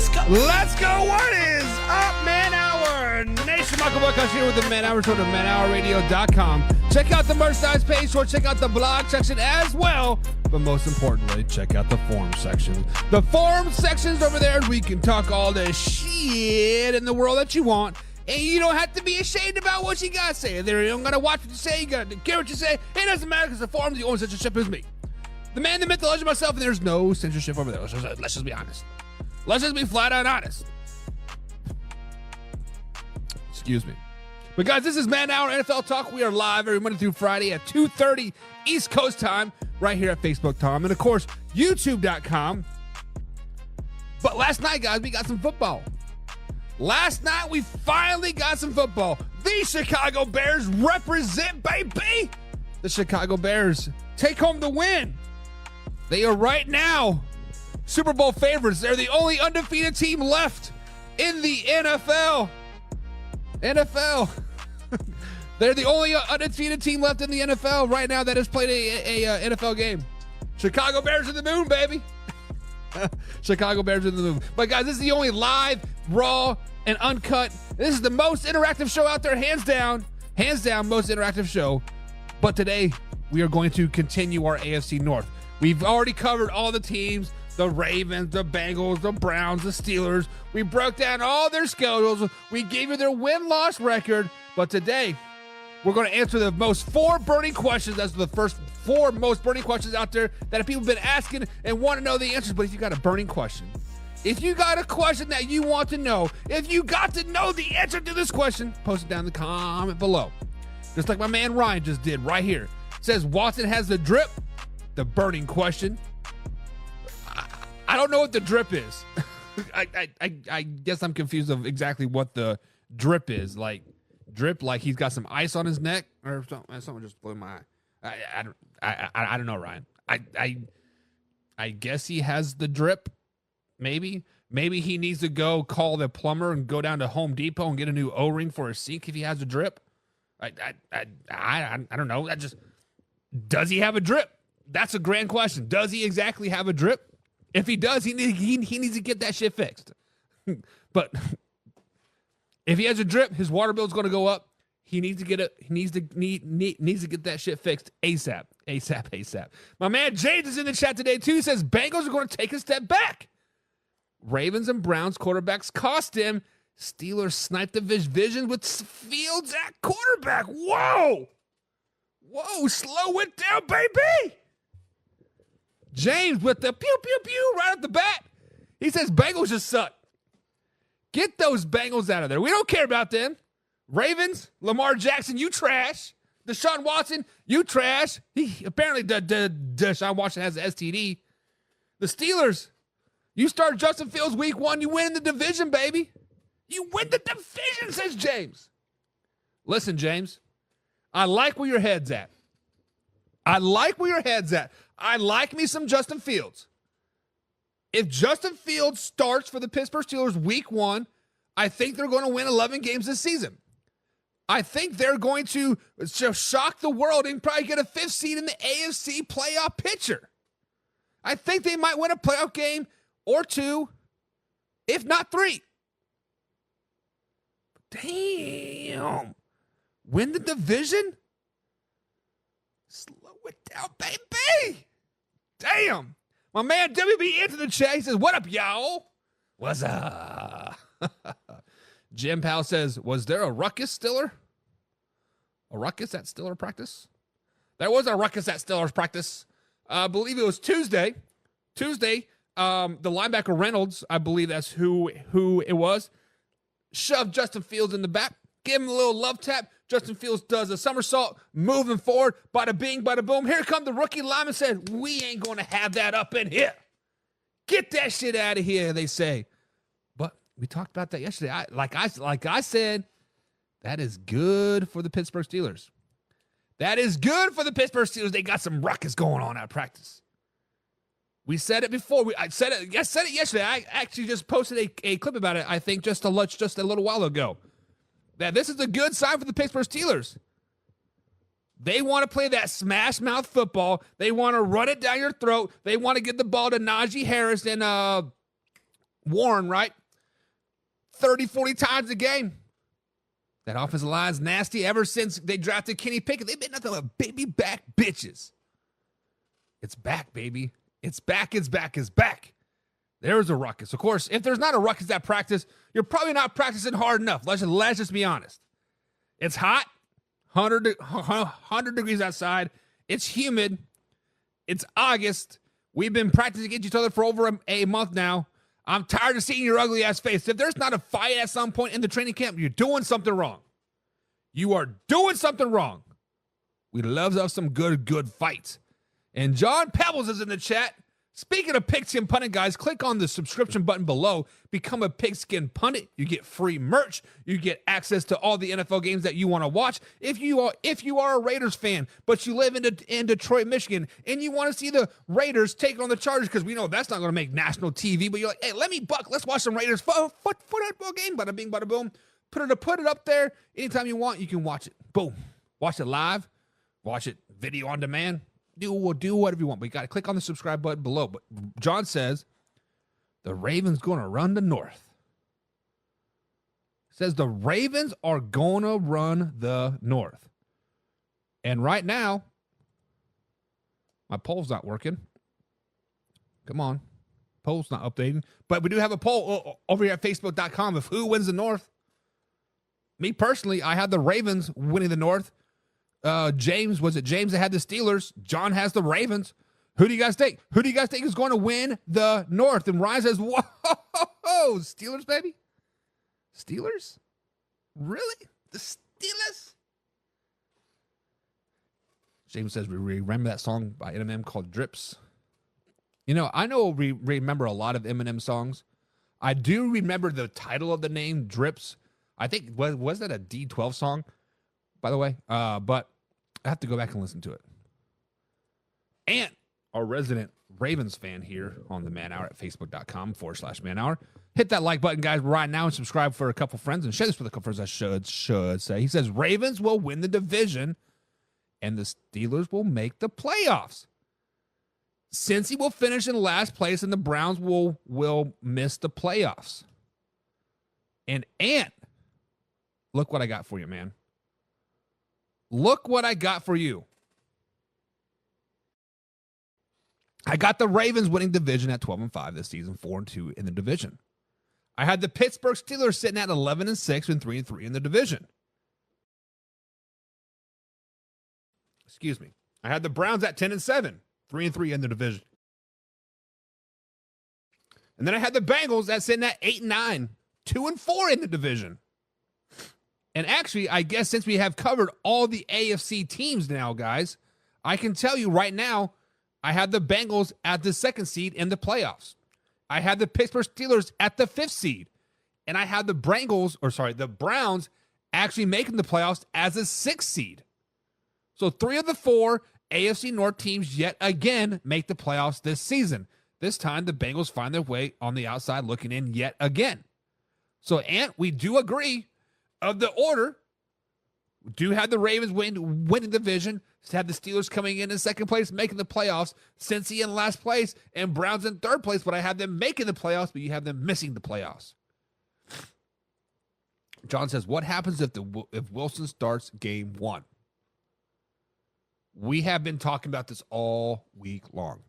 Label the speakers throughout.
Speaker 1: Let's go. What is up, Man Hour? Nation Michael Buckhouse here with the Man Hour Show to manhourradio.com. Check out the merchandise page or check out the blog section as well. But most importantly, check out the forum section. The forum section's over there, and we can talk all the shit in the world that you want. And you don't have to be ashamed about what you got to say. They don't got to watch what you say. You got to care what you say. It doesn't matter because the forum's the only censorship is me. The man, the myth, the legend, myself, and there's no censorship over there. Let's just be honest. Let's just be flat out honest. Excuse me. But guys, this is Man Hour NFL Talk. We are live every Monday through Friday at 2:30 East Coast time right here at Facebook time. And of course, YouTube.com. But last night, guys, we got some football. Last night, we finally got some football. The Chicago Bears represent, baby. The Chicago Bears take home the win. They are right now Super Bowl favorites. They're the only undefeated team left in the NFL. They're the only undefeated team left in the NFL right now that has played a NFL game. Chicago Bears in the moon, baby. Chicago Bears in the moon. But guys, this is the only live, raw, and uncut. This is the most interactive show out there, hands down. Hands down, most interactive show. But today, we are going to continue our AFC North. We've already covered all the teams. The Ravens, the Bengals, the Browns, the Steelers. We broke down all their schedules. We gave you their win-loss record. But today, we're going to answer the four burning questions. That's the first four most burning questions out there that people have been asking and want to know the answers. But if you got a burning question, if you got a question that you want to know, if you got to know the answer to this question, post it down in the comment below. Just like my man Ryan just did right here. It says, Watson has the drip. The burning question. I don't know what the drip is. I guess I'm confused of exactly what the drip is. Like drip, like he's got some ice on his neck or something. Someone just blew my eye. I don't know, Ryan. I guess he has the drip. Maybe he needs to go call the plumber and go down to Home Depot and get a new O-ring for his sink if he has a drip. I don't know. Does he have a drip? That's a grand question. Does he exactly have a drip? If he does, he needs to get that shit fixed. But if he has a drip, his water bill is going to go up. He needs to get it. He needs to get that shit fixed ASAP. My man James is in the chat today too. He says Bengals are going to take a step back. Ravens and Browns quarterbacks cost him. Steelers sniped the vision with Fields at quarterback. Whoa, slow it down, baby. James with the pew, pew, pew right at the bat. He says Bengals just suck. Get those Bengals out of there. We don't care about them. Ravens, Lamar Jackson, you trash. Deshaun Watson, you trash. Apparently Deshaun Watson has an STD. The Steelers, you start Justin Fields week 1, you win the division, baby. You win the division, says James. Listen, James, I like where your head's at. I like me some Justin Fields. If Justin Fields starts for the Pittsburgh Steelers week 1, I think they're going to win 11 games this season. I think they're going to shock the world and probably get a 5th seed in the AFC playoff picture. I think they might win a playoff game or 2, if not 3. Damn. Win the division? Slow it down, baby. Damn. My man WB into the chat. He says, what up, y'all? What's up? Jim Powell says, was there a ruckus Stiller? A ruckus at Stiller practice? There was a ruckus at Stiller's practice. I believe it was Tuesday. The linebacker Reynolds, I believe that's who it was, shoved Justin Fields in the back, gave him a little love tap. Justin Fields does a somersault, moving forward, bada bing, bada boom. Here come the rookie lineman, said, we ain't going to have that up in here. Get that shit out of here, they say. But we talked about that yesterday. Like I said, that is good for the Pittsburgh Steelers. That is good for the Pittsburgh Steelers. They got some ruckus going on at practice. We said it before. I said it yesterday. I actually just posted a clip about it, I think, just a little while ago. That this is a good sign for the Pittsburgh Steelers. They want to play that smash mouth football. They want to run it down your throat. They want to get the ball to Najee Harris and Warren, right? 30, 40 times a game. That offensive line's nasty. Ever since they drafted Kenny Pickett, they've been nothing but baby back bitches. It's back, baby. It's back, it's back, it's back. There's a ruckus. Of course, if there's not a ruckus at practice, you're probably not practicing hard enough. Let's just be honest. It's hot, 100 degrees outside. It's humid. It's August. We've been practicing against each other for over a month now. I'm tired of seeing your ugly ass face. If there's not a fight at some point in the training camp, you're doing something wrong. You are doing something wrong. We love us some good fights. And John Pebbles is in the chat. Speaking of Pigskin Pundit, guys, click on the subscription button below. Become a Pigskin Pundit. You get free merch. You get access to all the NFL games that you want to watch. If you are a Raiders fan, but you live in Detroit, Michigan, and you want to see the Raiders take on the Chargers, because we know that's not going to make national TV, but you're like, hey, let's watch some Raiders football game. Bada bing, bada boom. Put it up there. Anytime you want, you can watch it. Boom. Watch it live. Watch it video on demand. Do whatever you want, but you got to click on the subscribe button below. But John says the Ravens going to run the North. Says the Ravens are going to run the North. And right now, my poll's not working. Come on. Poll's not updating. But we do have a poll over here at Facebook.com of who wins the North. Me personally, I had the Ravens winning the North. James that had the Steelers? John has the Ravens. Who do you guys think? Who do you guys think is going to win the North? And Ryan says, whoa, Steelers, baby. Steelers? Really? The Steelers? James says, we remember that song by Eminem called Drips. You know, I know we remember a lot of Eminem songs. I do remember the title of the name, Drips. I think, was that a D12 song, by the way? But I have to go back and listen to it. And our resident Ravens fan here on the Man Hour at Facebook.com/Man Hour. Hit that like button, guys, right now, and subscribe for a couple friends, and share this with a couple friends. I should say. He says Ravens will win the division, and the Steelers will make the playoffs. Cincy will finish in last place, and the Browns will miss the playoffs. And Ant, look what I got for you, man. Look what I got for you. I got the Ravens winning division at 12-5 this season, 4-2 in the division. I had the Pittsburgh Steelers sitting at 11-6 and 3-3 in the division. Excuse me. I had the Browns at 10-7, 3-3 in the division. And then I had the Bengals at sitting at 8-9, 2-4 in the division. And actually, I guess since we have covered all the AFC teams now, guys, I can tell you right now, I had the Bengals at the 2nd seed in the playoffs. I had the Pittsburgh Steelers at the 5th seed. And I had the Browns actually making the playoffs as a 6th seed. So 3 of the 4 AFC North teams yet again make the playoffs this season. This time, the Bengals find their way on the outside looking in yet again. So, Ant, we do agree of the order. We do have the Ravens winning the division. Have the Steelers coming in 2nd place, making the playoffs. Cincy in last place, and Browns in 3rd place. But I have them making the playoffs, but you have them missing the playoffs. John says, what happens if Wilson starts game 1? We have been talking about this all week long.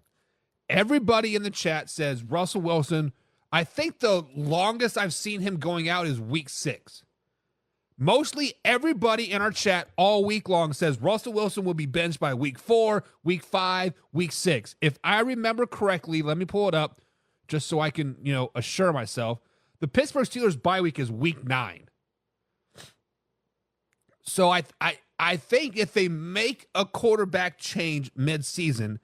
Speaker 1: Everybody in the chat says Russell Wilson. I think the longest I've seen him going out is week 6. Mostly everybody in our chat all week long says Russell Wilson will be benched by week 4, week 5, week 6. If I remember correctly, let me pull it up just so I can, assure myself. The Pittsburgh Steelers bye week is week 9. So I think if they make a quarterback change mid-season,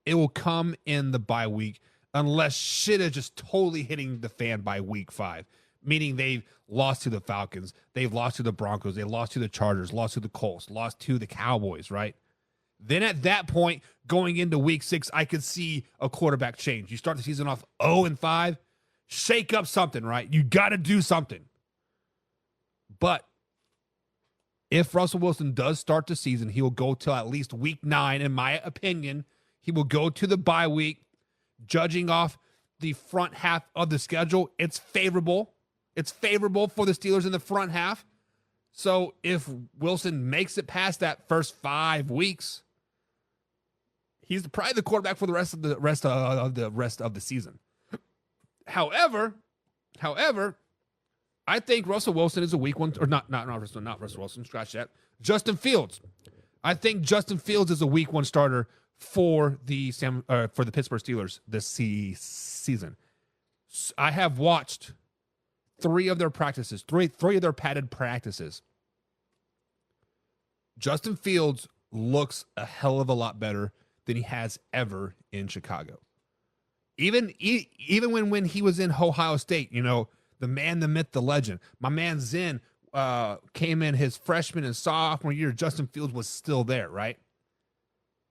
Speaker 1: it will come in the bye week unless shit is just totally hitting the fan by week 5. Meaning they've lost to the Falcons, they've lost to the Broncos, they lost to the Chargers, lost to the Colts, lost to the Cowboys, right? Then at that point, going into week 6, I could see a quarterback change. You start the season off 0-5, shake up something, right? You got to do something. But if Russell Wilson does start the season, he will go till at least week 9, in my opinion. He will go to the bye week, judging off the front half of the schedule, it's favorable. It's favorable for the Steelers in the front half. So if Wilson makes it past that first 5 weeks, he's probably the quarterback for the rest of the season. However, I think Russell Wilson is a weak one, or not Russell Wilson. Scratch that. Justin Fields. I think Justin Fields is a week 1 starter for the Pittsburgh Steelers this season. I have watched 3 of their practices, three of their padded practices. Justin Fields looks a hell of a lot better than he has ever in Chicago. Even when he was in Ohio State, you know, the man, the myth, the legend. My man Zen came in his freshman and sophomore year. Justin Fields was still there, right?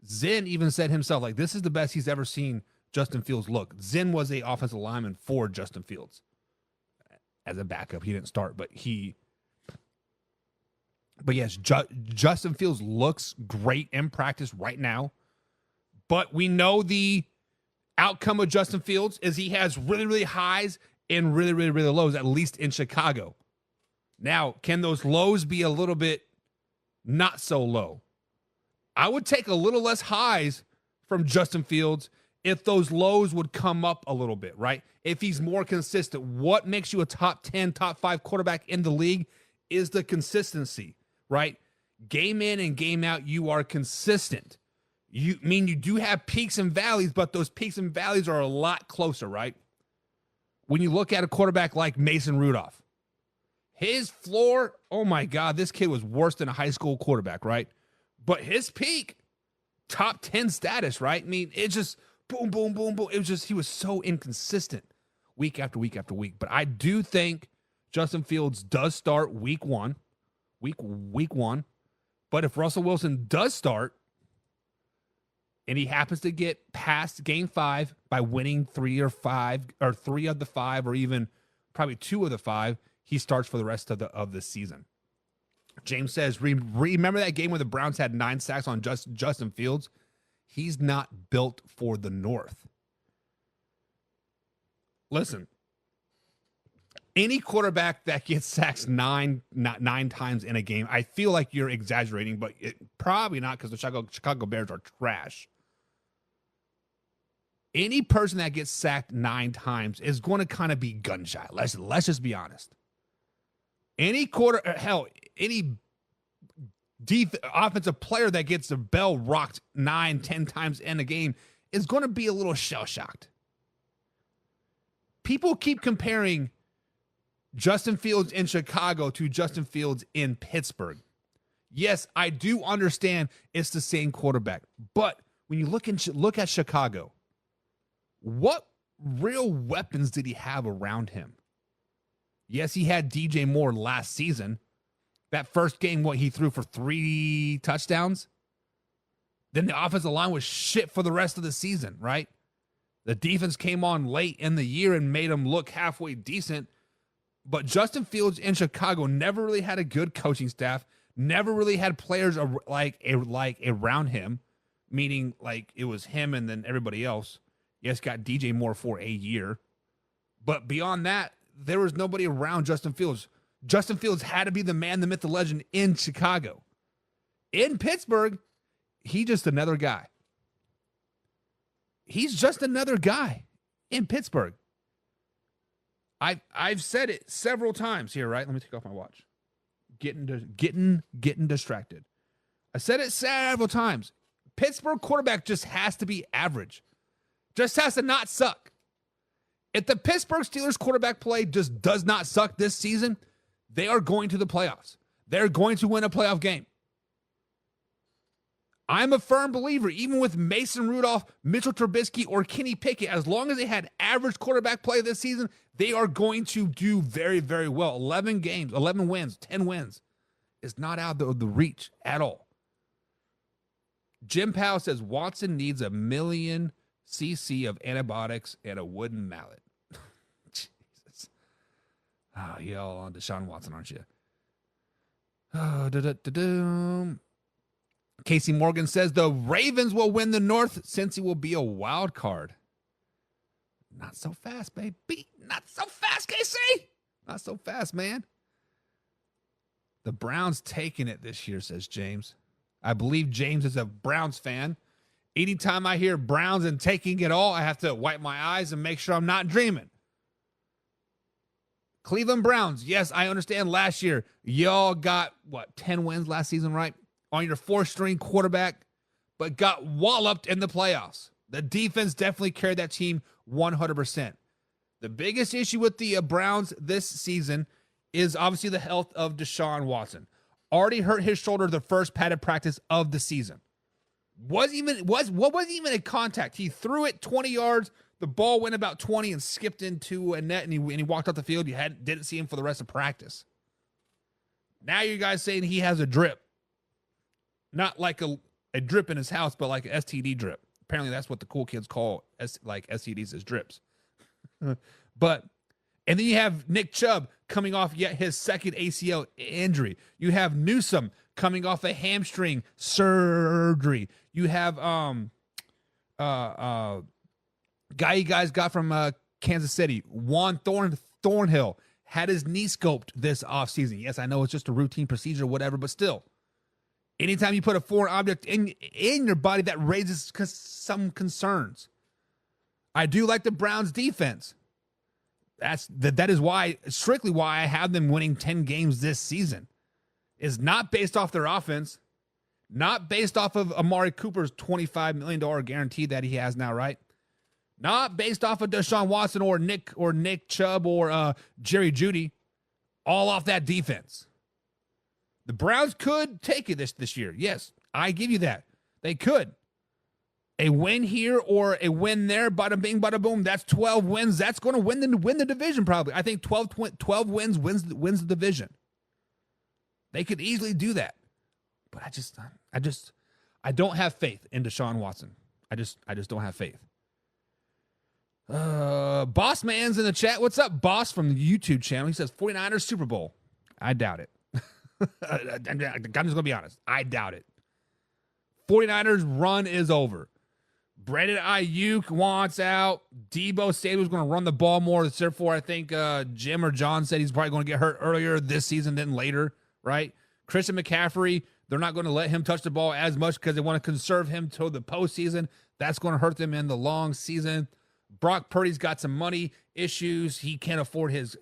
Speaker 1: Zen even said himself, like, this is the best he's ever seen Justin Fields look. Zen was a offensive lineman for Justin Fields. As a backup, he didn't start, but yes, Justin Fields looks great in practice right now. But we know the outcome of Justin Fields is he has really, really highs and really, really, really lows, at least in Chicago. Now, can those lows be a little bit not so low? I would take a little less highs from Justin Fields if those lows would come up a little bit, right? If he's more consistent. What makes you a top 10, top 5 quarterback in the league is the consistency, right? Game in and game out, you are consistent. You do have peaks and valleys, but those peaks and valleys are a lot closer, right? When you look at a quarterback like Mason Rudolph, his floor, oh my God, this kid was worse than a high school quarterback, right? But his peak, top 10 status, right? I mean, it just boom, boom, boom, boom. It was just, he was so inconsistent week after week after week. But I do think Justin Fields does start week one. But if Russell Wilson does start, and he happens to get past game 5 by winning 3 of the 5, or even probably 2 of the 5, he starts for the rest of the season. James says, remember that game where the Browns had 9 sacks on Justin Fields? He's not built for the North. Listen, any quarterback that gets sacked nine times in a game, I feel like you're exaggerating, but probably not, because the Chicago Bears are trash. Any person that gets sacked 9 times is going to kind of be gun shy. Let's just be honest. Any offensive player that gets the bell rocked 9-10 times in a game is going to be a little shell-shocked. People keep comparing Justin Fields in Chicago to Justin Fields in Pittsburgh. Yes, I do understand it's the same quarterback, but when you look at Chicago, what real weapons did he have around him? Yes, he had DJ Moore last season. That first game, he threw for 3 touchdowns? Then the offensive line was shit for the rest of the season, right? The defense came on late in the year and made him look halfway decent. But Justin Fields in Chicago never really had a good coaching staff, never really had players like around him, meaning like it was him and then everybody else. Yes, got DJ Moore for a year. But beyond that, there was nobody around Justin Fields. Justin Fields had to be the man, the myth, the legend in Chicago. In Pittsburgh, he's just another guy. He's just another guy in Pittsburgh. I've said it several times here, right? Let me take off my watch. Getting distracted. I said it several times. Pittsburgh quarterback just has to be average. Just has to not suck. If the Pittsburgh Steelers quarterback play just does not suck this season, they are going to the playoffs. They're going to win a playoff game. I'm a firm believer, even with Mason Rudolph, Mitchell Trubisky, or Kenny Pickett, as long as they had average quarterback play this season, they are going to do very, very well. 11 games, 11 wins, 10 wins. It's not out of the reach at all. Jim Powell says Watson needs 1 million cc of antibiotics and a wooden mallet. Jesus. Oh, y'all on Deshaun Watson, aren't you? Casey Morgan says the Ravens will win the North since he will be a wild card. Not so fast, baby. Not so fast, KC. Not so fast, man. The Browns taking it this year, says James. I believe James is a Browns fan. Anytime I hear Browns and taking it all, I have to wipe my eyes and make sure I'm not dreaming. Cleveland Browns. Yes, I understand last year y'all got, 10 wins last season, right? On your fourth-string quarterback, but got walloped in the playoffs. The defense definitely carried that team 100%. The biggest issue with the Browns this season is obviously the health of Deshaun Watson. Already hurt his shoulder the first padded practice of the season. Wasn't even a contact. He threw it 20 yards. The ball went about 20 and skipped into a net, and he walked off the field. You didn't see him for the rest of practice. Now you guys saying he has a drip. Not like a drip in his house, but like an STD drip. Apparently that's what the cool kids call STDs as drips. And then you have Nick Chubb coming off yet his second ACL injury. You have Newsome coming off a hamstring surgery. You have guy you guys got from Kansas City, Juan Thornhill, had his knee scoped this offseason. Yes, I know it's just a routine procedure or whatever, but still. Anytime you put a foreign object in your body, that raises some concerns. I do like the Browns defense. That is strictly why I have them winning 10 games this season. Is not based off their offense, not based off of Amari Cooper's $25 million guarantee that he has now, right? Not based off of Deshaun Watson or Nick Chubb or Jerry Jeudy, all off that defense. The Browns could take it this year. Yes, I give you that. They could. A win here or a win there, bada bing, bada boom, that's 12 wins. That's going to win the division probably. I think 12 wins wins the division. They could easily do that. But I don't have faith in Deshaun Watson. I just don't have faith. Boss Man's in the chat. What's up, Boss, from the YouTube channel? He says 49ers Super Bowl. I doubt it. I'm just going to be honest. I doubt it. 49ers run is over. Brandon Ayuk wants out. Debo Samuel's going to run the ball more. Therefore, I think Jim or John said he's probably going to get hurt earlier this season than later, right? Christian McCaffrey, they're not going to let him touch the ball as much because they want to conserve him till the postseason. That's going to hurt them in the long season. Brock Purdy's got some money issues. He can't afford his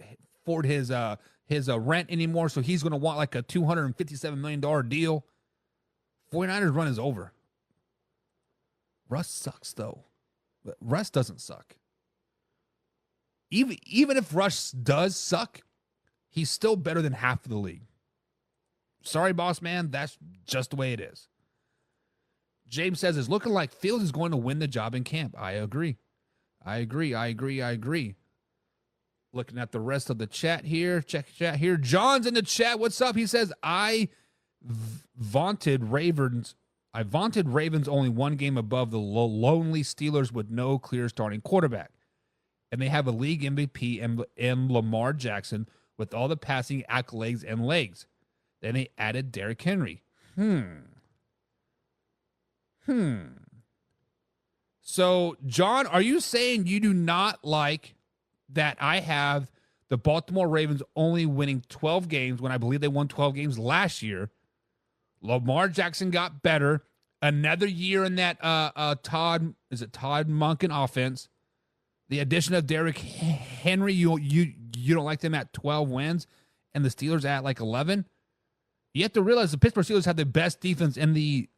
Speaker 1: rent anymore, so he's going to want like a $257 million deal. 49ers run is over. Russ sucks, though. But Russ doesn't suck. Even if Russ does suck, he's still better than half of the league. Sorry, boss man, that's just the way it is. James says, it's looking like Fields is going to win the job in camp. I agree. Looking at the rest of the chat here. Check chat here. John's in the chat. What's up? He says, I vaunted Ravens only one game above the lonely Steelers with no clear starting quarterback. And they have a league MVP in Lamar Jackson with all the passing accolades and legs. Then they added Derrick Henry. So, John, are you saying you do not like that I have the Baltimore Ravens only winning 12 games when I believe they won 12 games last year? Lamar Jackson got better. Another year in that Todd Monken offense. The addition of Derrick Henry, you don't like them at 12 wins, and the Steelers at like 11. You have to realize the Pittsburgh Steelers have the best defense in the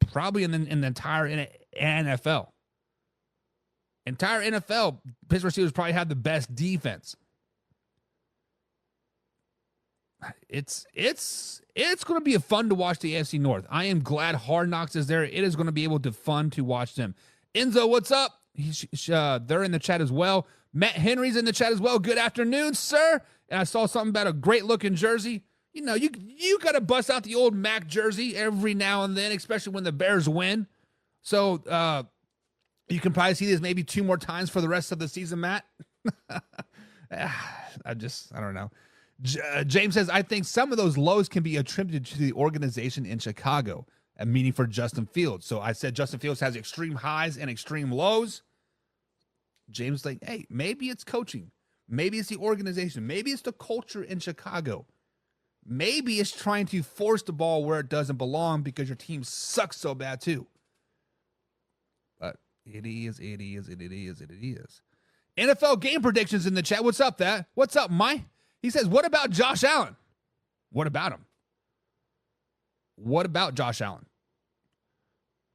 Speaker 1: entire NFL. Entire NFL, Pittsburgh Steelers probably have the best defense. It's going to be fun to watch the AFC North. I am glad Hard Knocks is there. It is going to be able to fun to watch them. Enzo, what's up? They're in the chat as well. Matt Henry's in the chat as well. Good afternoon, sir. And I saw something about a great looking jersey. You know, you got to bust out the old Mac jersey every now and then, especially when the Bears win. So you can probably see this maybe 2 more times for the rest of the season, Matt. I don't know. James says, I think some of those lows can be attributed to the organization in Chicago, a meaning for Justin Fields. So I said Justin Fields has extreme highs and extreme lows. James like, hey, maybe it's coaching. Maybe it's the organization. Maybe it's the culture in Chicago. Maybe it's trying to force the ball where it doesn't belong because your team sucks so bad too. But it is. NFL game predictions in the chat. What's up, that? What's up, Mike? He says, what about Josh Allen? What about him? What about Josh Allen?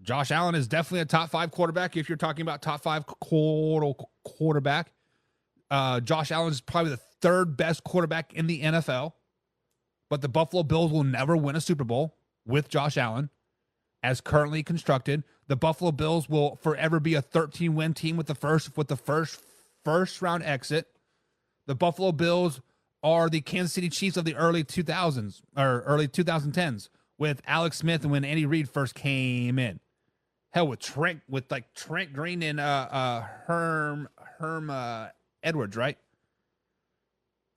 Speaker 1: Josh Allen is definitely a top 5 quarterback. If you're talking about top 5 quarterback, Josh Allen is probably the 3rd best quarterback in the NFL. But the Buffalo Bills will never win a Super Bowl with Josh Allen as currently constructed. The Buffalo Bills will forever be a 13-win team with the first round exit. The Buffalo Bills are the Kansas City Chiefs of the early 2000s or early 2010s with Alex Smith and when Andy Reid first came in. Hell, with Trent Green and Herm Edwards, right?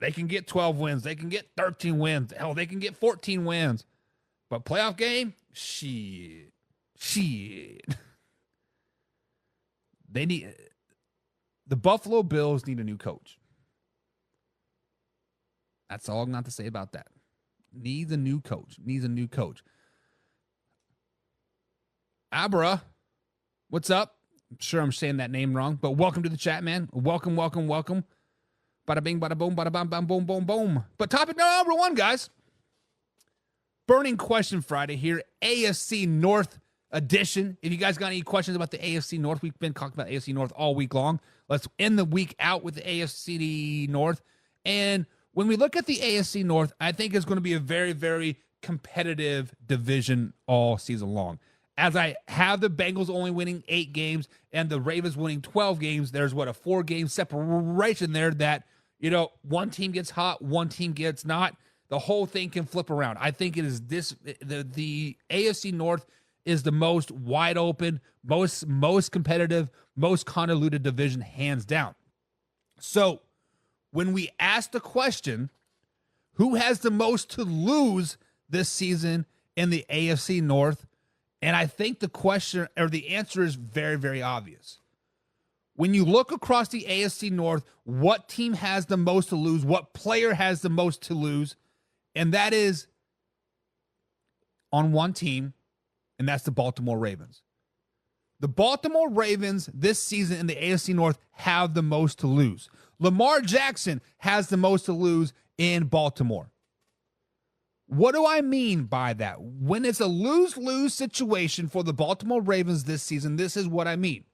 Speaker 1: They can get 12 wins. They can get 13 wins. Hell, they can get 14 wins. But playoff game, shit. The Buffalo Bills need a new coach. That's all I'm going to say about that. Needs a new coach. Abra, what's up? I'm sure I'm saying that name wrong, but welcome to the chat, man. Welcome. Bada bing, bada boom, bada bam, bam, boom, boom, boom. But topic number 1, guys. Burning question Friday here, AFC North edition. If you guys got any questions about the AFC North, we've been talking about AFC North all week long. Let's end the week out with the AFC North. And when we look at the AFC North, I think it's going to be a very, very competitive division all season long. As I have the Bengals only winning 8 games and the Ravens winning 12 games, there's a 4-game separation there that, one team gets hot, one team gets not. The whole thing can flip around. I think it is the AFC North is the most wide open, most competitive, most convoluted division, hands down. So when we ask the question, who has the most to lose this season in the AFC North? And I think the question or the answer is very, very obvious. When you look across the AFC North, what team has the most to lose? What player has the most to lose? And that is on one team, and that's the Baltimore Ravens. The Baltimore Ravens this season in the AFC North have the most to lose. Lamar Jackson has the most to lose in Baltimore. What do I mean by that? When it's a lose-lose situation for the Baltimore Ravens this season, this is what I mean.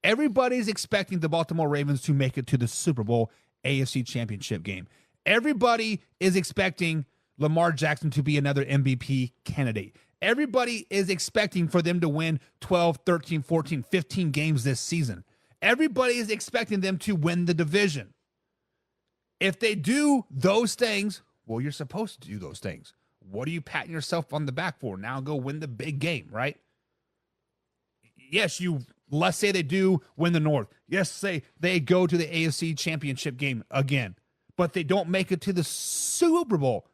Speaker 1: Everybody's expecting the Baltimore Ravens to make it to the Super Bowl AFC Championship game. Everybody is expecting Lamar Jackson to be another MVP candidate. Everybody is expecting for them to win 12, 13, 14, 15 games this season. Everybody is expecting them to win the division. If they do those things, well, you're supposed to do those things. What are you patting yourself on the back for? Now go win the big game, right? Yes, let's say they do win the North. Yes, say they go to the AFC Championship game again, but they don't make it to the Super Bowl.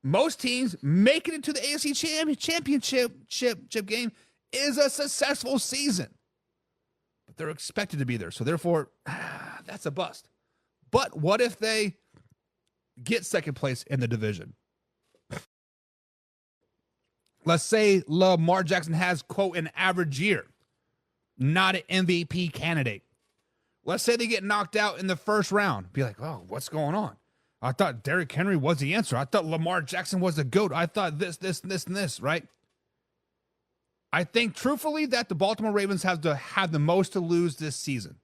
Speaker 1: Most teams making it to the AFC Championship game is a successful season, but they're expected to be there. So therefore, that's a bust. But what if they get second place in the division? Let's say Lamar Jackson has, quote, an average year, not an MVP candidate. Let's say they get knocked out in the first round. Be like, oh, what's going on? I thought Derrick Henry was the answer. I thought Lamar Jackson was the GOAT. I thought this, and this, right? I think, truthfully, that the Baltimore Ravens have the most to lose this season.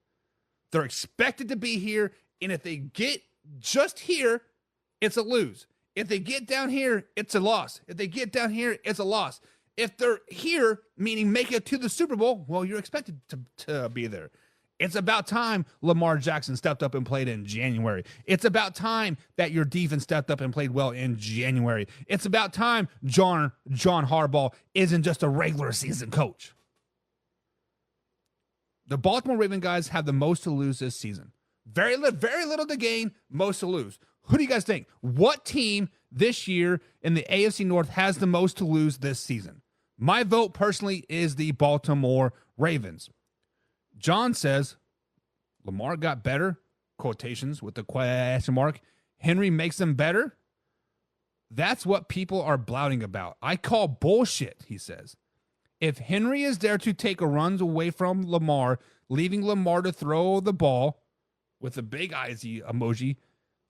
Speaker 1: They're expected to be here, and if they get just here, it's a lose. If they get down here, it's a loss. If they get down here, it's a loss. If they're here, meaning make it to the Super Bowl, well, you're expected to be there. It's about time Lamar Jackson stepped up and played in January. It's about time that your defense stepped up and played well in January. It's about time John Harbaugh isn't just a regular season coach. The Baltimore Ravens guys have the most to lose this season. Very little to gain, most to lose. Who do you guys think? What team this year in the AFC North has the most to lose this season? My vote personally is the Baltimore Ravens. John says Lamar got better, quotations with the question mark. Henry makes them better. That's what people are blouting about. I call bullshit, he says. If Henry is there to take a runs away from Lamar, leaving Lamar to throw the ball with a big eyes emoji,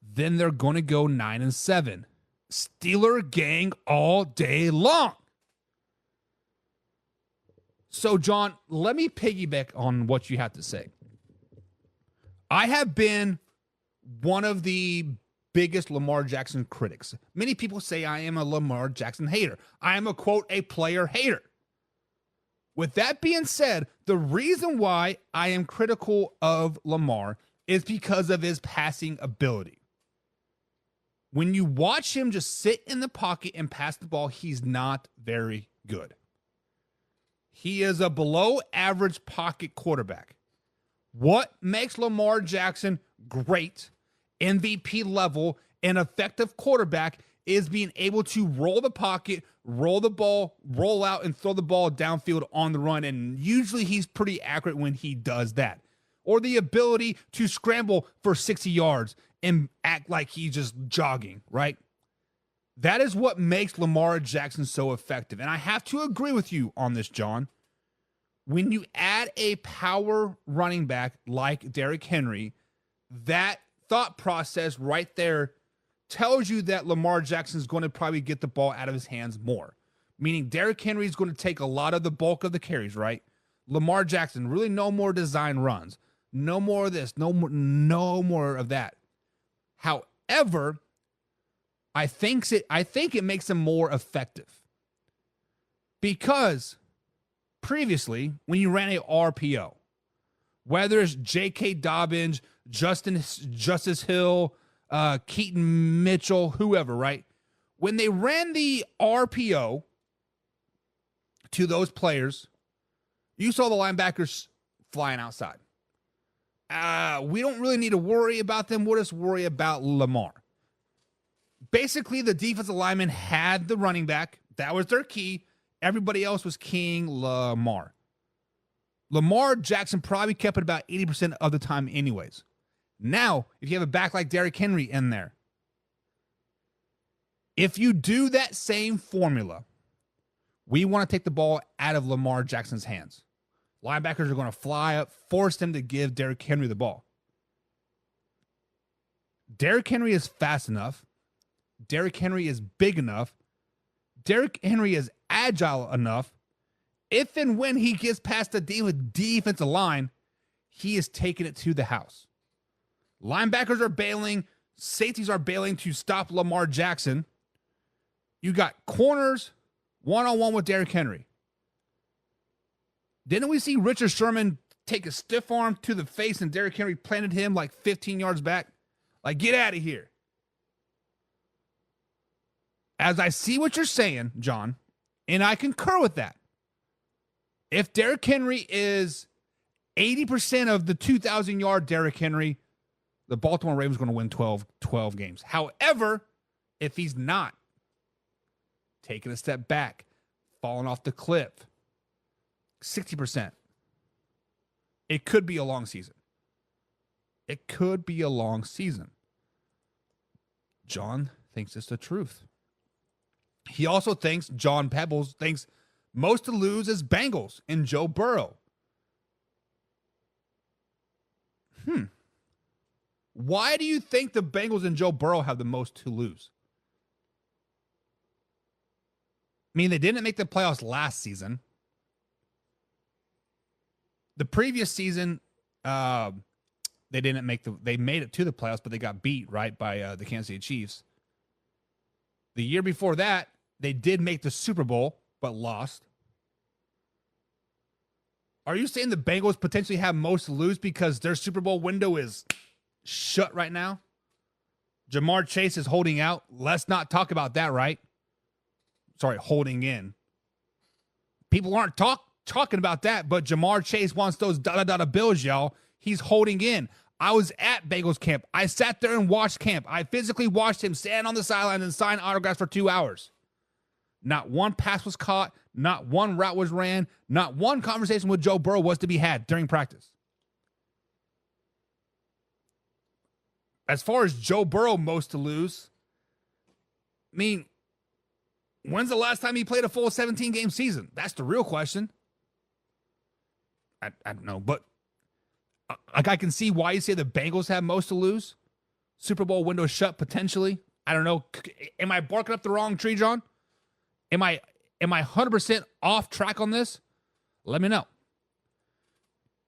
Speaker 1: then they're going to go 9-7. Steeler gang all day long. So, John, let me piggyback on what you have to say. I have been one of the biggest Lamar Jackson critics. Many people say I am a Lamar Jackson hater. I am a, quote, a player hater. With that being said, the reason why I am critical of Lamar is because of his passing ability. When you watch him just sit in the pocket and pass the ball, he's not very good. He is a below average pocket quarterback. What makes Lamar Jackson great, MVP level, and effective quarterback is being able to roll the pocket, roll the ball, roll out, and throw the ball downfield on the run. And usually he's pretty accurate when he does that. Or the ability to scramble for 60 yards and act like he's just jogging, right? That is what makes Lamar Jackson so effective. And I have to agree with you on this, John. When you add a power running back like Derrick Henry, that thought process right there tells you that Lamar Jackson is going to probably get the ball out of his hands more. Meaning Derrick Henry is going to take a lot of the bulk of the carries, right? Lamar Jackson, really no more design runs. No more of this. No more of that. However, I think it makes him more effective. Because previously, when you ran a RPO, whether it's J.K. Dobbins, Justice Hill, Keaton Mitchell, whoever, right? When they ran the RPO to those players, you saw the linebackers flying outside. We don't really need to worry about them. We'll just worry about Lamar. Basically, the defensive lineman had the running back. That was their key. Everybody else was keying Lamar. Lamar Jackson probably kept it about 80% of the time anyways. Now, if you have a back like Derrick Henry in there, if you do that same formula, we want to take the ball out of Lamar Jackson's hands. Linebackers are going to fly up, force them to give Derrick Henry the ball. Derrick Henry is fast enough. Derrick Henry is big enough. Derrick Henry is agile enough. If and when he gets past the defensive line, he is taking it to the house. Linebackers are bailing. Safeties are bailing to stop Lamar Jackson. You got corners one-on-one with Derrick Henry. Didn't we see Richard Sherman take a stiff arm to the face and Derrick Henry planted him like 15 yards back? Like, get out of here. As I see what you're saying, John, and I concur with that. If Derrick Henry is 80% of the 2,000-yard Derrick Henry, the Baltimore Ravens are going to win 12 games. However, if he's not, taking a step back, falling off the cliff, 60%, it could be a long season. It could be a long season. John thinks it's the truth. He also thinks, John Pebbles thinks, most to lose is Bengals and Joe Burrow. Why do you think the Bengals and Joe Burrow have the most to lose? I mean, they didn't make the playoffs last season. The previous season, they made it to the playoffs, but they got beat, right, by the Kansas City Chiefs. The year before that, they did make the Super Bowl, but lost. Are you saying the Bengals potentially have most to lose because their Super Bowl window is shut right now? Jamar Chase is holding out. Let's not talk about that, right? Sorry, holding in. People aren't talking about that, but Jamar Chase wants those dollar bills, y'all. He's holding in. I was at Bengals camp. I sat there and watched camp. I physically watched him stand on the sideline and sign autographs for 2 hours. Not one pass was caught. Not one route was ran. Not one conversation with Joe Burrow was to be had during practice. As far as Joe Burrow most to lose, I mean, when's the last time he played a full 17-game season? That's the real question. I don't know, but I can see why you say the Bengals have most to lose. Super Bowl window shut potentially. I don't know. Am I barking up the wrong tree, John? Am I 100% off track on this? Let me know.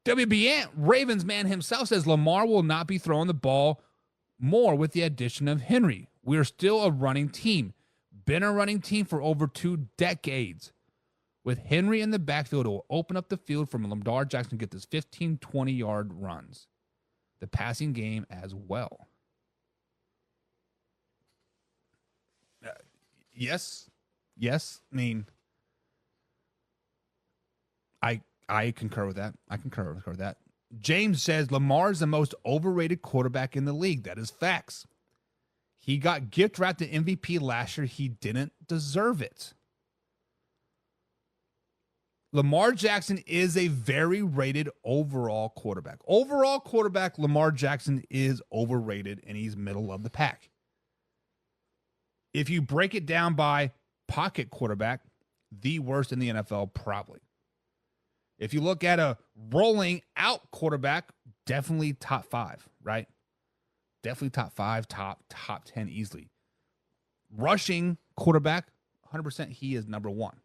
Speaker 1: WB Ravens man himself says Lamar will not be throwing the ball more with the addition of Henry. We are still a running team. Been a running team for over 2 decades. With Henry in the backfield, it will open up the field for Lamar Jackson to get this 15, 20-yard runs. The passing game as well. Yes. I mean, I concur with that. I concur with that. James says Lamar is the most overrated quarterback in the league. That is facts. He got gift wrapped the MVP last year. He didn't deserve it. Lamar Jackson is a very rated overall quarterback. Overall quarterback, Lamar Jackson is overrated, and he's middle of the pack. If you break it down by pocket quarterback, the worst in the NFL, probably. If you look at a rolling out quarterback, definitely top 5, right? Definitely top 5, top 10 easily. Rushing quarterback, 100% he is number 1.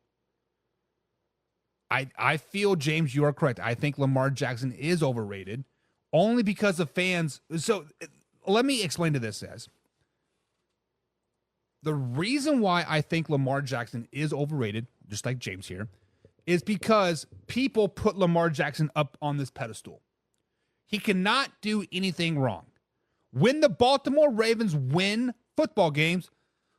Speaker 1: I feel, James, you are correct. I think Lamar Jackson is overrated only because of fans. So let me explain to this as the reason why I think Lamar Jackson is overrated, just like James here, is because people put Lamar Jackson up on this pedestal. He cannot do anything wrong. When the Baltimore Ravens win football games,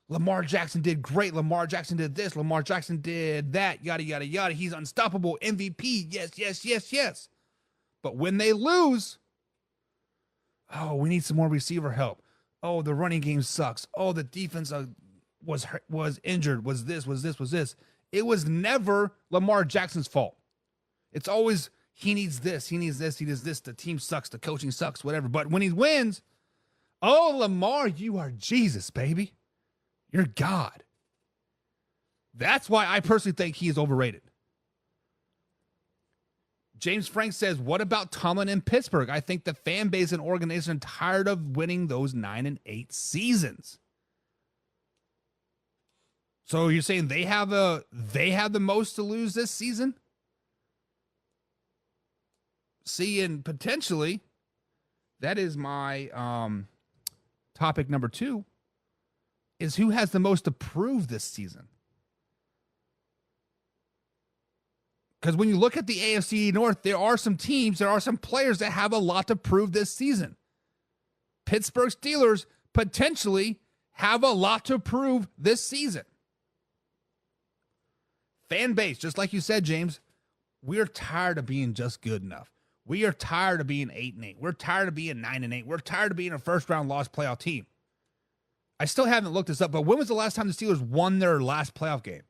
Speaker 1: Lamar Jackson did great. Lamar Jackson did this. Lamar Jackson did that. Yada, yada, yada. He's unstoppable. MVP. Yes. But when they lose, oh, we need some more receiver help. Oh, the running game sucks. Oh, the defense was injured. Was this. It was never Lamar Jackson's fault. It's always he needs this. The team sucks. The coaching sucks, whatever. But when he wins, oh, Lamar, you are Jesus, baby. You're God. That's why I personally think he is overrated. James Frank says, what about Tomlin in Pittsburgh? I think the fan base and organization are tired of winning those 9-8 seasons. So you're saying they have the most to lose this season? See, and potentially, that is my topic number 2, is who has the most to prove this season. Because when you look at the AFC North, there are some players that have a lot to prove this season. Pittsburgh Steelers potentially have a lot to prove this season. Fan base, just like you said, James, we're tired of being just good enough. We are tired of being 8-8. We're tired of being 9-8. We're tired of being a first-round lost playoff team. I still haven't looked this up, but when was the last time the Steelers won their last playoff game?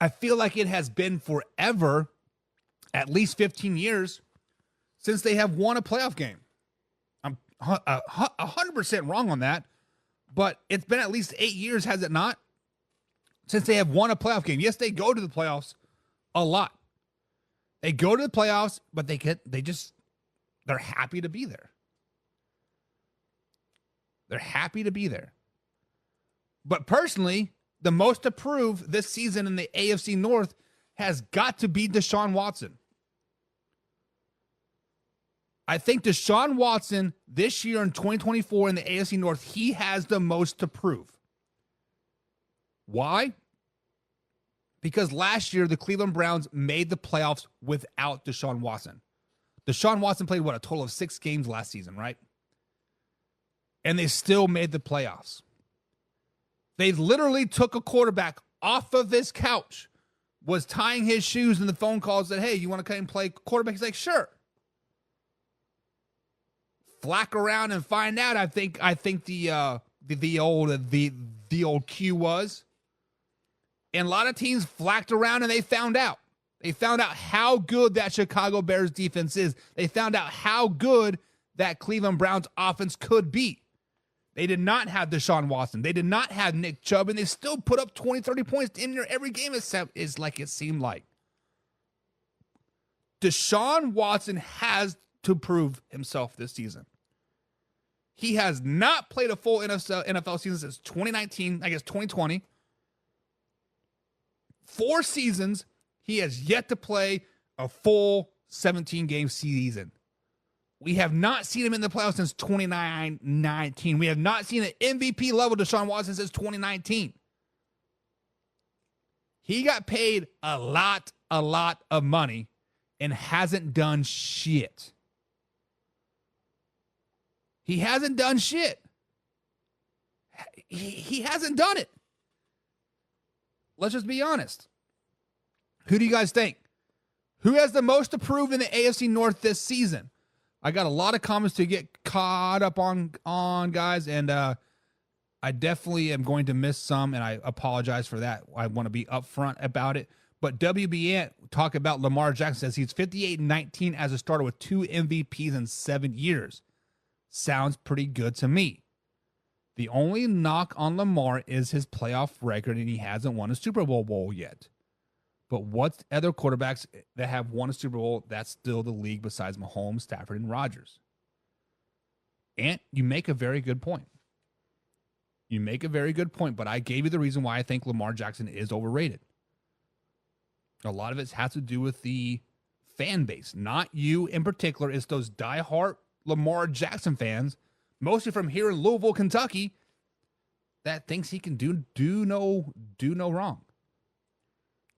Speaker 1: I feel like it has been forever, at least 15 years, since they have won a playoff game. I'm 100% wrong on that, but it's been at least 8 years, has it not? Since they have won a playoff game. Yes, they go to the playoffs a lot. They go to the playoffs, but they're happy to be there. They're happy to be there. But personally, the most to prove this season in the AFC North has got to be Deshaun Watson. I think Deshaun Watson this year in 2024 in the AFC North, he has the most to prove. Why? Because last year, the Cleveland Browns made the playoffs without Deshaun Watson. Deshaun Watson played, a total of 6 games last season, right? And they still made the playoffs. They literally took a quarterback off of his couch, was tying his shoes in the phone calls, said, hey, you want to come and play quarterback? He's like, sure. Flack around and find out. I think the old cue was. And a lot of teams flacked around and they found out. They found out how good that Chicago Bears defense is. They found out how good that Cleveland Browns offense could be. They did not have Deshaun Watson. They did not have Nick Chubb, and they still put up 20, 30 points in there every game, is like it seemed like. Deshaun Watson has to prove himself this season. He has not played a full NFL season since 2019, I guess 2020. 4 seasons, he has yet to play a full 17-game season. We have not seen him in the playoffs since 2019. We have not seen an MVP level Deshaun Watson since 2019. He got paid a lot of money and hasn't done shit. He hasn't done shit. He hasn't done it. Let's just be honest. Who do you guys think? Who has the most to prove in the AFC North this season? I got a lot of comments to get caught up on guys, and I definitely am going to miss some, and I apologize for that. I want to be upfront about it. But WB Ant talk about Lamar Jackson, says he's 58-19 as a starter with 2 MVPs in 7 years. Sounds pretty good to me. The only knock on Lamar is his playoff record, and he hasn't won a Super Bowl yet. But what other quarterbacks that have won a Super Bowl, that's still the league besides Mahomes, Stafford, and Rodgers. And you make a very good point. You make a very good point, but I gave you the reason why I think Lamar Jackson is overrated. A lot of it has to do with the fan base, not you in particular. It's those diehard Lamar Jackson fans, mostly from here in Louisville, Kentucky, that thinks he can do no wrong.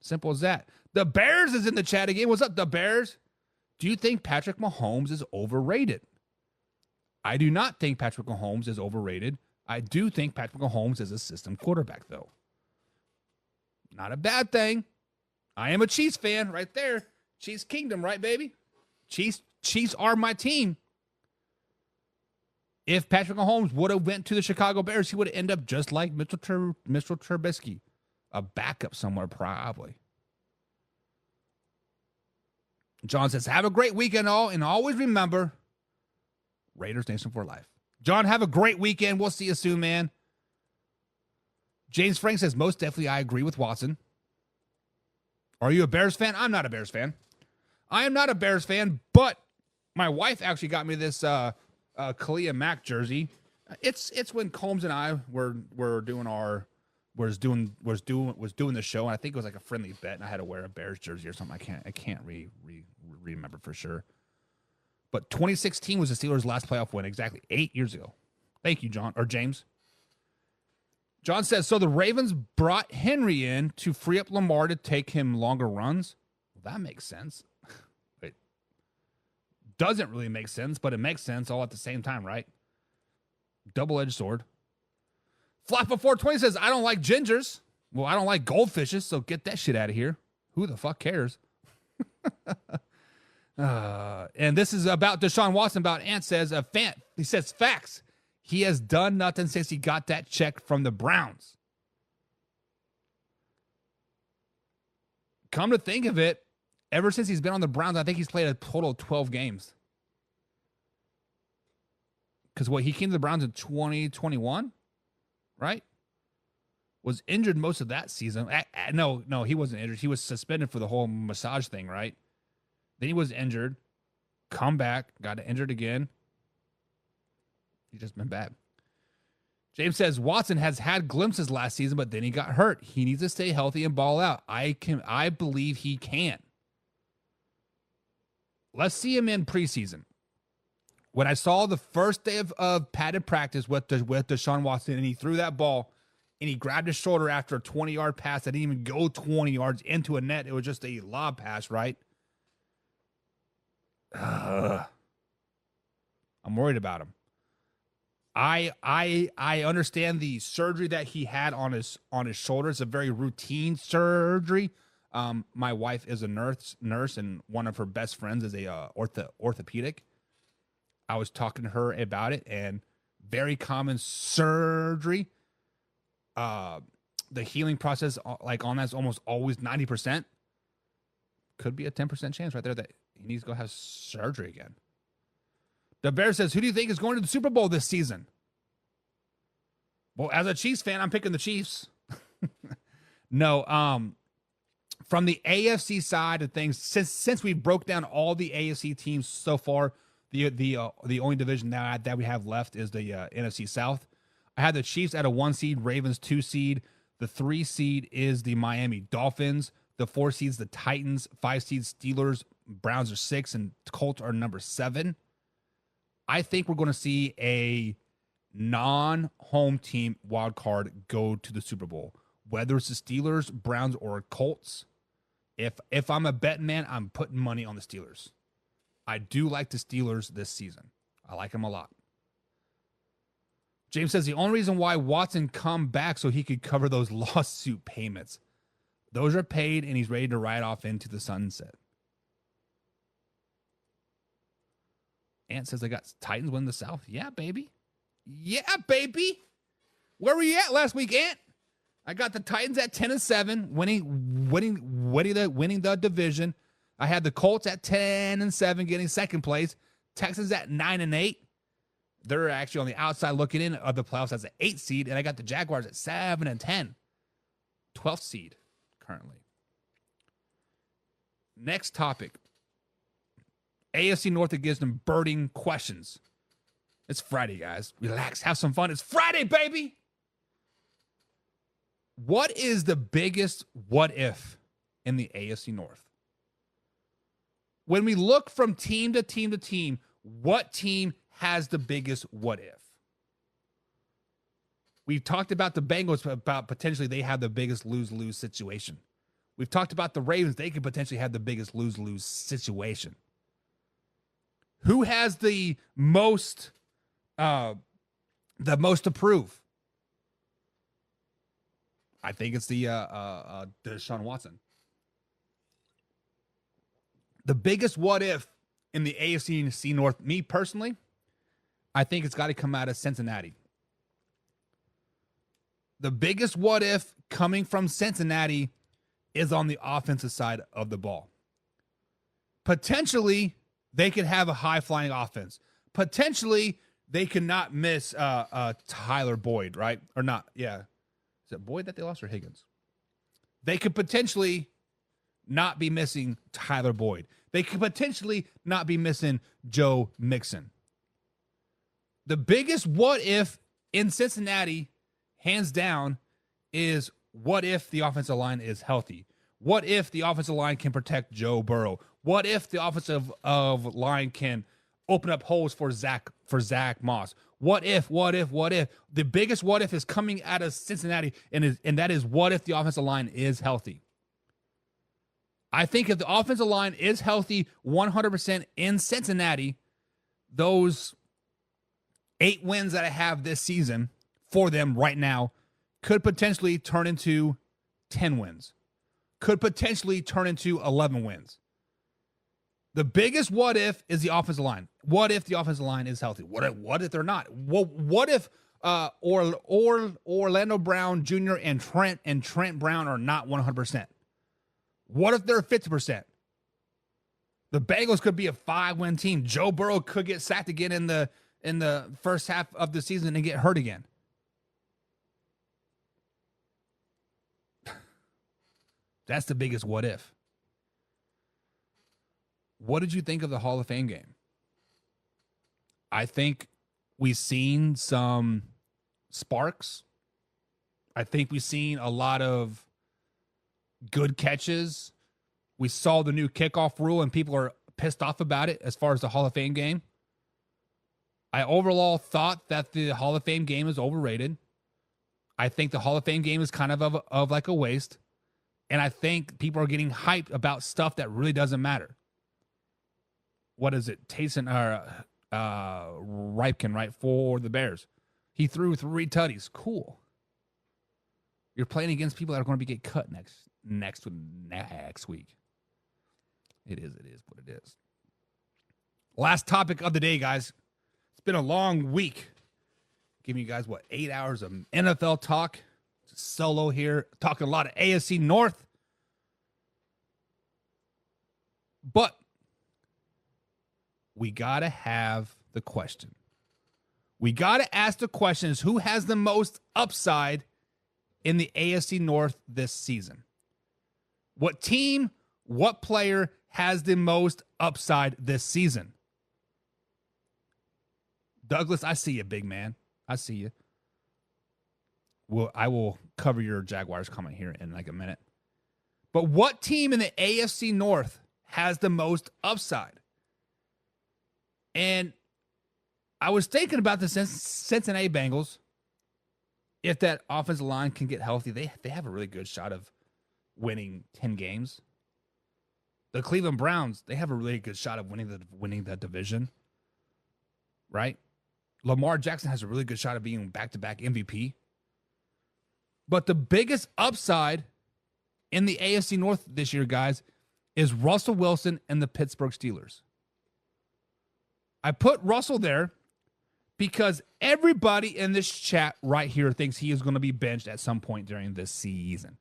Speaker 1: Simple as that. The Bears is in the chat again. What's up, the Bears? Do you think Patrick Mahomes is overrated? I do not think Patrick Mahomes is overrated. I do think Patrick Mahomes is a system quarterback, though. Not a bad thing. I am a Chiefs fan right there. Chiefs Kingdom, right, baby? Chiefs are my team. If Patrick Mahomes would have went to the Chicago Bears, he would have ended up just like Mitchell Trubisky. A backup somewhere, probably. John says, have a great weekend, all, and always remember, Raiders Nation for life. John, have a great weekend. We'll see you soon, man. James Frank says, most definitely I agree with Watson. Are you a Bears fan? I'm not a Bears fan. I am not a Bears fan, but my wife actually got me this Khalil Mack jersey. It's when Combs and I were doing the show, and I think it was like a friendly bet, and I had to wear a Bears jersey or something. I can't remember for sure. But 2016 was the Steelers' last playoff win, exactly 8 years ago. Thank you, John, or James. John says, so the Ravens brought Henry in to free up Lamar to take him longer runs. Well, that makes sense. It doesn't really make sense, but it makes sense all at the same time, right? Double-edged sword. Floppa420 says, I don't like gingers. Well, I don't like goldfishes, so get that shit out of here. Who the fuck cares? And this is about Deshaun Watson, about Ant says, he says, facts. He has done nothing since he got that check from the Browns. Come to think of it, ever since he's been on the Browns, I think he's played a total of 12 games. Because he came to the Browns in 2021, right? Was injured most of that season. No, he wasn't injured. He was suspended for the whole massage thing, right? Then he was injured, come back, got injured again. He's just been bad. James says, Watson has had glimpses last season, but then he got hurt. He needs to stay healthy and ball out. I believe he can. Let's see him in preseason. When I saw the first day of padded practice with Deshaun Watson, and he threw that ball, and he grabbed his shoulder after a 20-yard pass that didn't even go 20 yards into a net. It was just a lob pass, right? I'm worried about him. I understand the surgery that he had on his shoulder. It's a very routine surgery. My wife is a nurse, and one of her best friends is a orthopedic. I was talking to her about it, and very common surgery. The healing process, like on that's almost always 90%. could be a 10% chance right there that he needs to go have surgery again. The Bear says, who do you think is going to the Super Bowl this season? Well, as a Chiefs fan, I'm picking the Chiefs. No, from the AFC side of things, since we broke down all the AFC teams so far, the only division that we have left is the NFC South. I had the Chiefs at a 1 seed, Ravens 2 seed. The 3 seed is the Miami Dolphins. The 4 seeds, the Titans. 5 seeds, Steelers. Browns are 6, and Colts are number 7. I think we're going to see a non-home team wild card go to the Super Bowl, whether it's the Steelers, Browns, or Colts. If I'm a betting man, I'm putting money on the Steelers. I do like the Steelers this season. I like them a lot. James says the only reason why Watson come back so he could cover those lawsuit payments. Those are paid, and he's ready to ride off into the sunset. Ant says I got Titans win the South. Yeah, baby. Yeah, baby. Where were you at last week, Ant? I got the Titans at 10-7, winning the division. I had the Colts at 10-7, getting second place. Texans at 9-8. They're actually on the outside looking in of the playoffs as an 8 seed, and I got the Jaguars at 7-10, 12th seed currently. Next topic. AFC North that gives them birding questions. It's Friday, guys. Relax, have some fun. It's Friday, baby. What is the biggest what if in the AFC North? When we look from team to team to team, what team has the biggest what if? We've talked about the Bengals, about potentially they have the biggest lose-lose situation. We've talked about the Ravens. They could potentially have the biggest lose-lose situation. Who has the most to prove? I think it's the Deshaun Watson. The biggest what if in the AFC North, me personally, I think it's got to come out of Cincinnati. The biggest what if coming from Cincinnati is on the offensive side of the ball. Potentially, they could have a high-flying offense. Potentially, they could not miss Tyler Boyd, right? Or not, yeah. Is it Boyd that they lost or Higgins? They could potentially not be missing Tyler Boyd. They could potentially not be missing Joe Mixon. The biggest what if in Cincinnati, hands down, is what if the offensive line is healthy? What if the offensive line can protect Joe Burrow? What if the offensive line can open up holes for Zach Moss? What if? The biggest what if is coming out of Cincinnati, and that is what if the offensive line is healthy? I think if the offensive line is healthy 100% in Cincinnati, those 8 wins that I have this season for them right now could potentially turn into 10 wins. Could potentially turn into 11 wins. The biggest what if is the offensive line. What if the offensive line is healthy? What if they're not? What if Orlando Brown Jr. and Trent Brown are not 100%? What if they're 50%? The Bengals could be a 5-win team. Joe Burrow could get sacked again in the first half of the season and get hurt again. That's the biggest what if. What did you think of the Hall of Fame game? I think we've seen some sparks. I think we've seen a lot of good catches. We saw the new kickoff rule, and people are pissed off about it as far as the Hall of Fame game. I overall thought that the Hall of Fame game is overrated. I think the Hall of Fame game is kind of like a waste. And I think people are getting hyped about stuff that really doesn't matter. What is it? Taysom Ripken, right, for the Bears. He threw 3 tutties. Cool. You're playing against people that are going to get cut next week. It is what it is. Last topic of the day, guys. It's been a long week. Giving you guys, 8 hours of NFL talk. Solo here. Talking a lot of AFC North. But we got to have the question. We got to ask the question is who has the most upside in the AFC North this season? What team, what player has the most upside this season? Douglas, I see you, big man. I see you. Well, I will cover your Jaguars comment here in like a minute. But what team in the AFC North has the most upside? And I was thinking about the Cincinnati Bengals. If that offensive line can get healthy, they have a really good shot of winning 10 games. The Cleveland Browns, they have a really good shot of winning the division. Right? Lamar Jackson has a really good shot of being back-to-back MVP. But the biggest upside in the AFC North this year, guys, is Russell Wilson and the Pittsburgh Steelers. I put Russell there because everybody in this chat right here thinks he is going to be benched at some point during this season.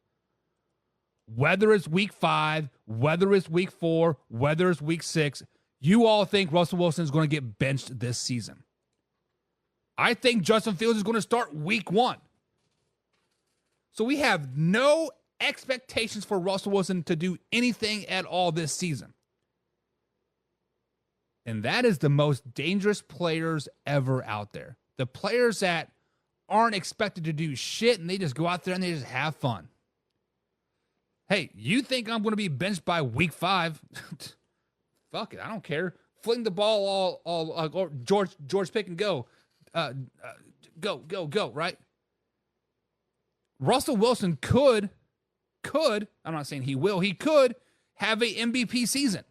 Speaker 1: Whether it's week 5, whether it's week 4, whether it's week 6, you all think Russell Wilson is going to get benched this season. I think Justin Fields is going to start week 1. So we have no expectations for Russell Wilson to do anything at all this season. And that is the most dangerous players ever out there. The players that aren't expected to do shit and they just go out there and they just have fun. Hey, you think I'm going to be benched by week 5? Fuck it, I don't care. Fling the ball all George pick and go. Go, right? Russell Wilson could, I'm not saying he will, he could have a MVP season.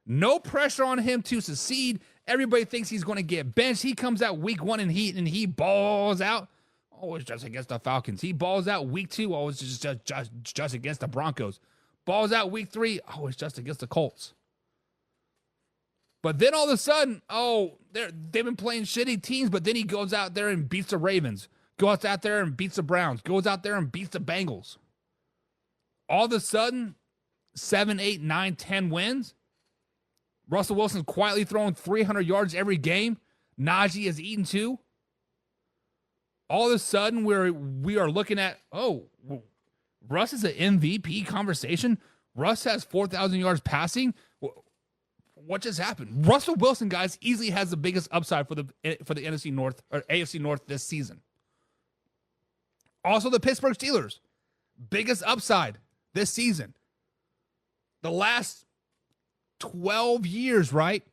Speaker 1: No pressure on him to succeed. Everybody thinks he's going to get benched. He comes out week 1 and he balls out. Always just against the Falcons. He balls out week 2, always just against the Broncos. Balls out week 3, always just against the Colts. But then all of a sudden, they've been playing shitty teams, but then he goes out there and beats the Ravens. Goes out there and beats the Browns. Goes out there and beats the Bengals. All of a sudden, 7, 8, 9, 10 wins. Russell Wilson's quietly throwing 300 yards every game. Najee has eaten 2. All of a sudden, we are looking at, Russ is an MVP conversation. Russ has 4,000 yards passing. What just happened? Russell Wilson, guys, easily has the biggest upside for the NFC North or AFC North this season. Also, the Pittsburgh Steelers, biggest upside this season. The last 12 years, right?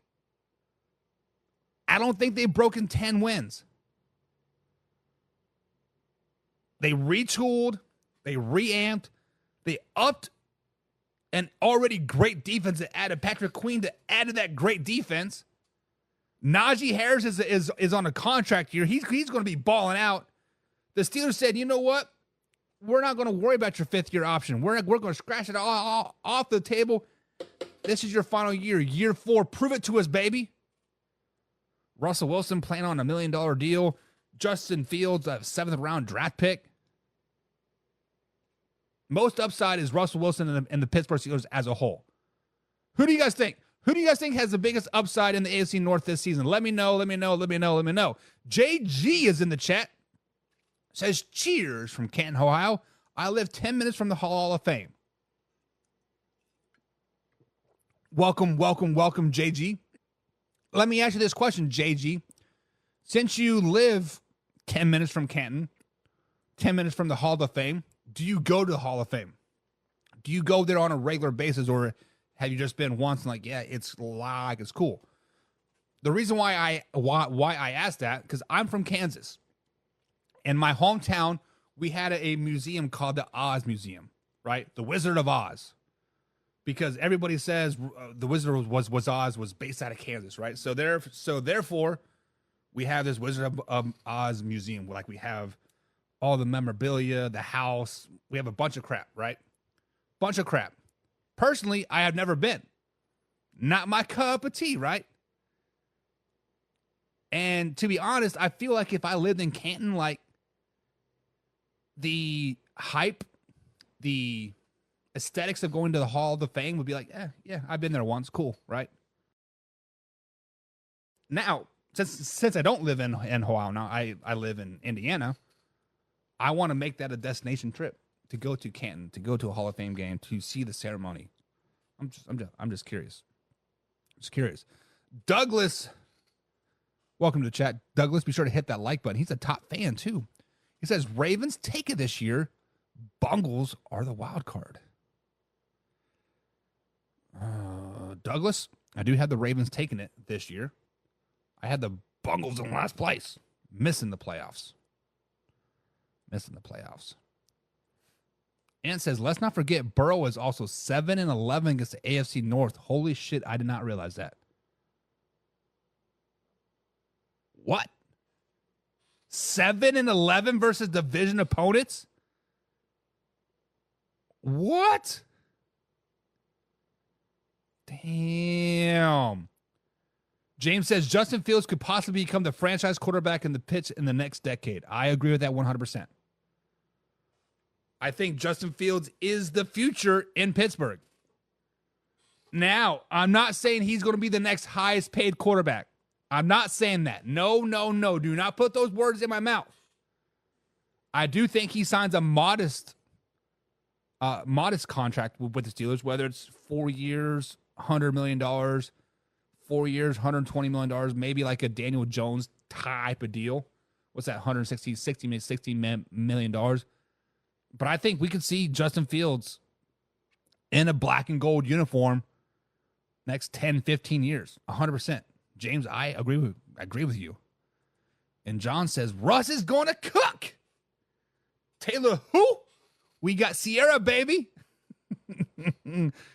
Speaker 1: I don't think they've broken 10 wins. They retooled, they reamped, they upped an already great defense that added Patrick Queen to add to that great defense. Najee Harris is on a contract here. He's going to be balling out. The Steelers said, you know what? We're not going to worry about your 5th-year option. We're going to scratch it all off the table. This is your final year. Year 4. Prove it to us, baby. Russell Wilson playing on $1 million deal. Justin Fields, a 7th-round draft pick. Most upside is Russell Wilson and the Pittsburgh Steelers as a whole. Who do you guys think? Who do you guys think has the biggest upside in the AFC North this season? Let me know. JG is in the chat. Says, cheers from Canton, Ohio. I live 10 minutes from the Hall of Fame. Welcome, JG. Let me ask you this question, JG. Since you live 10 minutes from Canton, 10 minutes from the Hall of Fame, do you go to the Hall of Fame? Do you go there on a regular basis, or have you just been once and it's cool? The reason why I asked that, because I'm from Kansas. In my hometown, we had a museum called the Oz Museum, right? The Wizard of Oz. Because everybody says the Wizard was Oz was based out of Kansas, right? So therefore, we have this Wizard of Oz museum. Like we have all the memorabilia, the house. We have a bunch of crap, right? Bunch of crap. Personally, I have never been. Not my cup of tea, right? And to be honest, I feel like if I lived in Canton, like the hype, the aesthetics of going to the Hall of Fame would be like, yeah, I've been there once. Cool, right? Now, since I don't live in Ohio now, I live in Indiana. I want to make that a destination trip to go to Canton, to go to a Hall of Fame game, to see the ceremony. I'm just curious. Just curious. Douglas, welcome to the chat. Douglas, be sure to hit that like button. He's a top fan too. He says Ravens take it this year. Bungles are the wild card. Douglas, I do have the Ravens taking it this year. I had the Bungles in last place, missing the playoffs. And says, let's not forget, Burrow is also 7-11 against the AFC North. Holy shit, I did not realize that. What? 7-11 versus division opponents? What? Damn. James says Justin Fields could possibly become the franchise quarterback in the pitch in the next decade. I agree with that 100%. I think Justin Fields is the future in Pittsburgh. Now, I'm not saying he's going to be the next highest paid quarterback. I'm not saying that. No. Do not put those words in my mouth. I do think he signs a modest contract with the Steelers, whether it's 4 years, $100 million, 4 years, $120 million, maybe like a Daniel Jones type of deal. What's that? $60 million. But I think we could see Justin Fields in a black and gold uniform next 10, 15 years. 100%. James, I agree with you. And John says, Russ is going to cook. Taylor, who? We got Sierra, baby.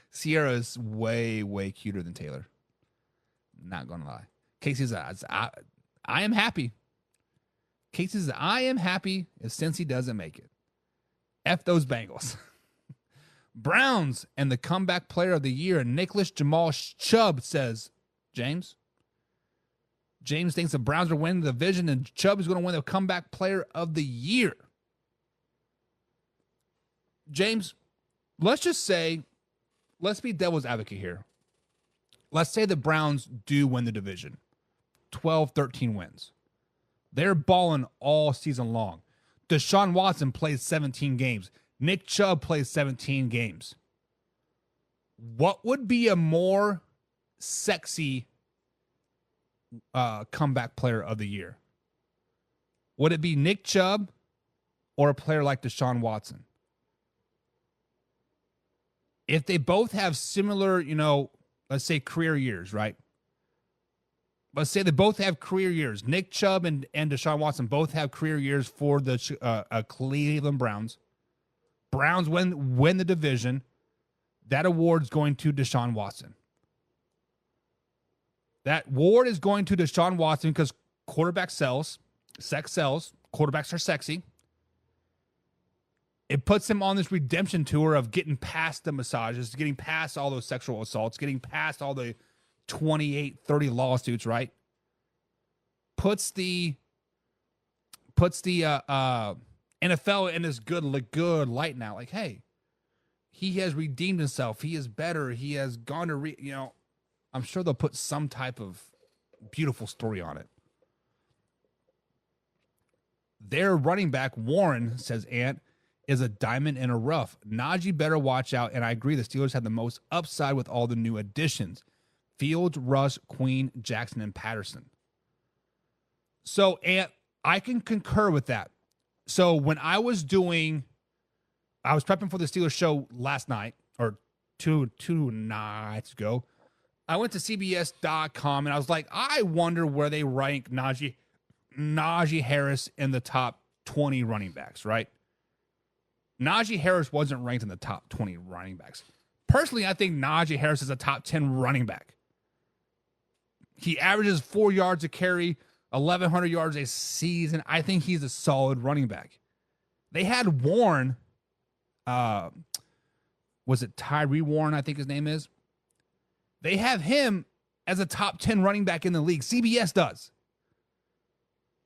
Speaker 1: Sierra is way, way cuter than Taylor. Not going to lie. Casey says, I am happy. Casey says, I am happy since he doesn't make it. F those Bengals. Browns and the comeback player of the year, Nicholas Jamal Chubb, says, James thinks the Browns are winning the division and Chubb is going to win the comeback player of the year. James, let's be devil's advocate here. Let's say the Browns do win the division. 12, 13 wins. They're balling all season long. Deshaun Watson plays 17 games. Nick Chubb plays 17 games. What would be a more sexy comeback player of the year? Would it be Nick Chubb or a player like Deshaun Watson? If they both have similar, let's say career years, right? Let's say they both have career years. Nick Chubb and Deshaun Watson both have career years for the Cleveland Browns. Browns win the division. That award's going to Deshaun Watson. That award is going to Deshaun Watson because quarterback sells. Sex sells. Quarterbacks are sexy. It puts him on this redemption tour of getting past the massages, getting past all those sexual assaults, getting past all the 28, 30 lawsuits, right? Puts the NFL in this good light now. Like, hey, he has redeemed himself. He is better. He has gone to, I'm sure they'll put some type of beautiful story on it. Their running back, Warren, says Ant, is a diamond in a rough. Najee better watch out, and I agree the Steelers have the most upside with all the new additions. Fields, Russ, Queen, Jackson, and Patterson. So, and I can concur with that. So when I was prepping for the Steelers show last night, or two nights ago, I went to CBS.com and I was like, I wonder where they rank Najee Harris in the top 20 running backs, right? Najee Harris wasn't ranked in the top 20 running backs. Personally, I think Najee Harris is a top 10 running back. He averages 4 yards a carry, 1,100 yards a season. I think he's a solid running back. They had Warren, was it Tyree Warren, I think his name is? They have him as a top 10 running back in the league. CBS does.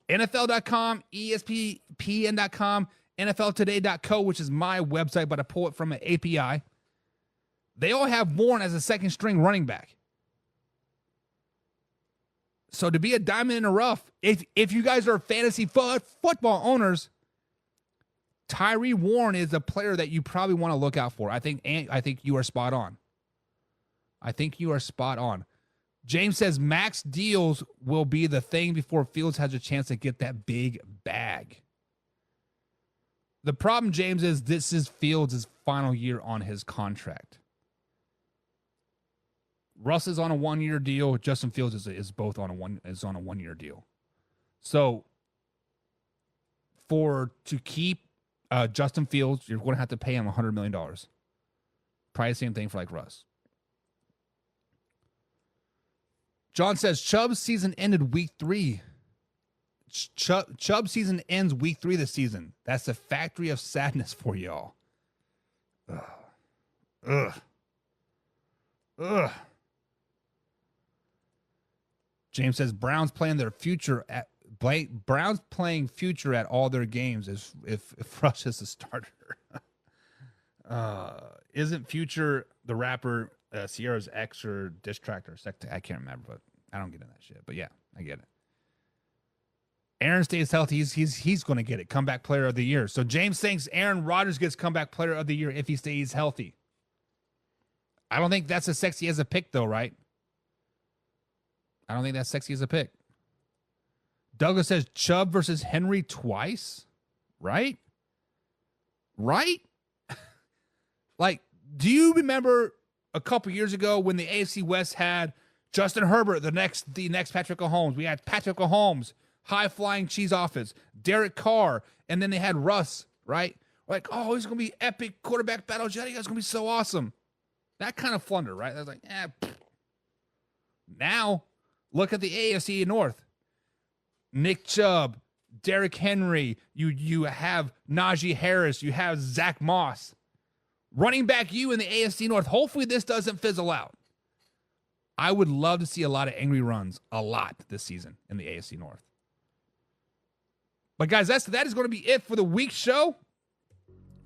Speaker 1: NFL.com, ESPN.com, NFLtoday.co, which is my website, but I pull it from an API. They all have Warren as a second string running back. So to be a diamond in the rough, if you guys are fantasy football owners, Tyree Warren is a player that you probably want to look out for. I think you are spot on. James says max deals will be the thing before Fields has a chance to get that big bag. The problem, James, is this is Fields' final year on his contract. Russ is on a 1-year deal. Justin Fields is both on a 1-year deal. So to keep Justin Fields, you're going to have to pay him $100 million. Probably the same thing for like Russ. John says Chubb's season ended week 3. Chubb's season ends week 3 this season. That's a factory of sadness for y'all. Ugh. James says Browns playing future at all their games if Rush is a starter. Isn't Future the rapper Sierra's ex or diss track or I can't remember, but I don't get into that shit. But yeah, I get it. Aaron stays healthy. He's going to get it. Comeback player of the year. So James thinks Aaron Rodgers gets comeback player of the year if he stays healthy. I don't think that's as sexy as a pick, though, right? I don't think that's sexy as a pick. Douglas says Chubb versus Henry twice, right? Right? Like, do you remember a couple years ago when the AFC West had Justin Herbert, the next Patrick Mahomes? We had Patrick Mahomes, high-flying cheese offense, Derek Carr, and then they had Russ, right? Like, oh, it's going to be epic quarterback battle. Jetty, it's going to be so awesome. That kind of flunder, right? I was like, Now, look at the AFC North. Nick Chubb, Derrick Henry, you have Najee Harris, you have Zach Moss. Running back you in the AFC North. Hopefully this doesn't fizzle out. I would love to see a lot of angry runs, a lot this season in the AFC North. But guys, that is going to be it for the week show.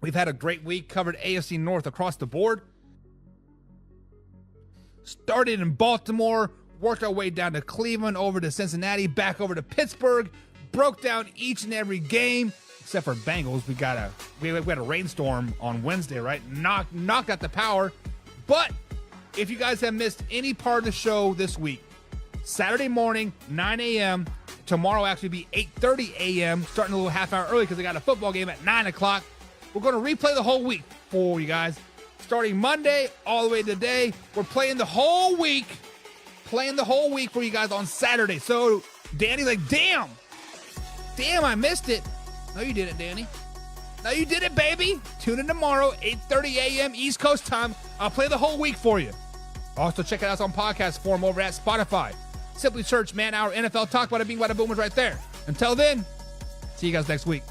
Speaker 1: We've had a great week, covered AFC North across the board. Started in Baltimore, worked our way down to Cleveland, over to Cincinnati, back over to Pittsburgh, broke down each and every game, except for Bengals. We had a rainstorm on Wednesday, right? Knocked out the power. But if you guys have missed any part of the show this week, Saturday morning, 9 a.m., tomorrow actually be 8:30 a.m., starting a little half hour early because I got a football game at 9 o'clock. We're going to replay the whole week for you guys. Starting Monday all the way to today, we're playing the whole week for you guys on Saturday. So Danny's like, damn, I missed it. No, you didn't, Danny. No, you did it, baby. Tune in tomorrow, 8:30 a.m. East Coast time. I'll play the whole week for you. Also, check it out on podcast form over at Spotify. Simply search Man Hour NFL Talk. Bada bing, bada boom is right there. Until then, see you guys next week.